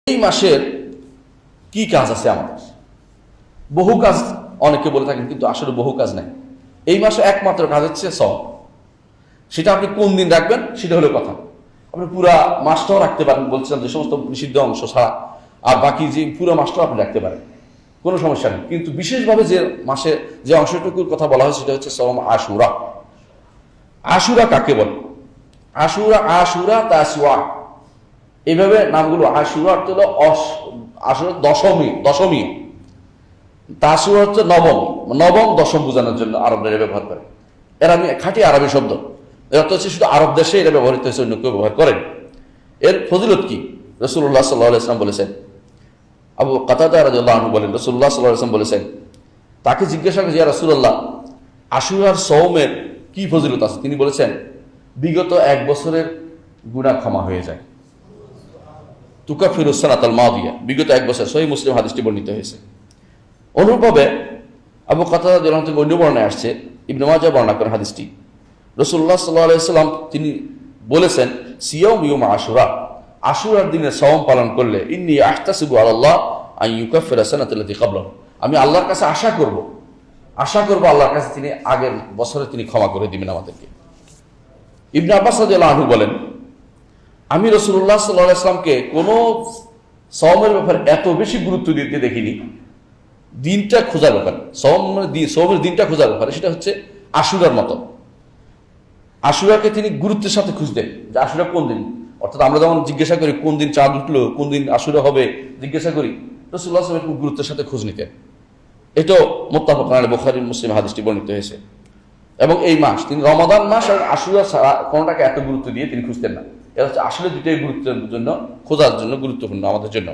এই মাসের কি কাজ আছে আমাদের? বহু কাজ অনেকে বলে থাকেন, কিন্তু আসলে বহু কাজ নাই। এই মাসে একমাত্র কাজ হচ্ছে সওম। সেটা আপনি কোন দিন রাখবেন সেটা হলো কথা। আপনি পুরা মাসটাও রাখতে পারেন, বলছিলাম যে সমস্ত নিষিদ্ধ অংশ ছাড়া, আর বাকি যে পুরো মাসটাও আপনি রাখতে পারেন, কোনো সমস্যা নেই। কিন্তু বিশেষভাবে যে মাসে যে অংশটুকুর কথা বলা হয় সেটা হচ্ছে সওম আশুরা। আশুরা কাকে বলে? আশুরা তাসওয়া, এইভাবে নামগুলো। আশুরা অর্থ হলো আসলে দশমী। তাসওয়া হচ্ছে নবম দশম বোঝানোর জন্য আরবরা এটা ব্যবহার করে। এর আমি খাঁটি আরবি শব্দ, এর অর্থ হচ্ছে শুধু আরব দেশে এটা ব্যবহৃত হয়েছে, অন্য কেউ ব্যবহার করেন। এর ফজিলত কি? রাসূলুল্লাহ সাল্লাল্লাহু আলাইহি ওয়াসাল্লাম বলেছেন, আবু কাতাদা রাদিয়াল্লাহু আনহু বলেন, রাসূলুল্লাহ সাল্লাল্লাহু আলাইহি ওয়াসাল্লাম বলেছেন, তাকে জিজ্ঞাসা করেছে, ইয়া রাসূলুল্লাহ, আশুরার সওমের কি ফজিলত আছে? তিনি বলেছেন, বিগত এক বছরের গুনাহ ক্ষমা হয়ে যায়। তুকাফিরুস সানাতাল মাদিয়া, বিগত এক বছর। সহিহ মুসলিম হাদিসটি বর্ণিত হয়েছে। অনুরূপভাবে আবু কাতাদা রাদিয়াল্লাহু আনহু থেকে অন্য বর্ণনায় আসছে, ইবনে মাজাহ বর্ণনা করেন হাদিসটি। রাসূলুল্লাহ সাল্লাল্লাহু আলাইহি ওয়াসাল্লাম তিনি বলেছেন, সিয়াম ইয়াউম আশুরা, আশুরার দিনে সওম পালন করলে, ইন্নী আহতাসিবু আলাল্লাহ আন ইউকাফিরা সানাতাল্লাতী ক্বাবলাহু, আমি আল্লাহর কাছে আশা করব আল্লাহর কাছে তিনি আগের বছরে তিনি ক্ষমা করে দিবেন আমাদেরকে। ইবনে আব্বাস রাদিয়াল্লাহু আনহু বলেন, আমি রাসূলুল্লাহ সাল্লাল্লাহু আলাইহি ওয়াসাল্লামকে কোনো সওমের ব্যাপারে এত বেশি গুরুত্ব দিতে দেখিনি। দিনটা খোঁজার ব্যাপারে, সওমের দিনটা খোঁজার ব্যাপারে, সেটা হচ্ছে আশুরার মতো। আশুরাকে তিনি গুরুত্বের সাথে খুঁজতেন, যে আশুরা কোন দিন। অর্থাৎ আমরা যেমন জিজ্ঞাসা করি কোন দিন চাঁদ উঠলো, কোন দিন আশুরা হবে, জিজ্ঞাসা করি, রাসূলুল্লাহ সাল্লাল্লাহু আলাইহি ওয়াসাল্লাম গুরুত্বের সাথে খোঁজ নিতেন। এটাও মুত্তাফাকুন আলাইহি, বুখারী মুসলিম হাদিসটি বর্ণিত হয়েছে। এবং এই মাস তিনি রমাদান মাস আর আশুরা ছাড়া কোনটাকে এত গুরুত্ব দিয়ে তিনি খুঁজতেন না। এটা হচ্ছে আসলে দুটোই গুরুত্বের জন্য, খোঁজার জন্য গুরুত্বপূর্ণ আমাদের জন্য।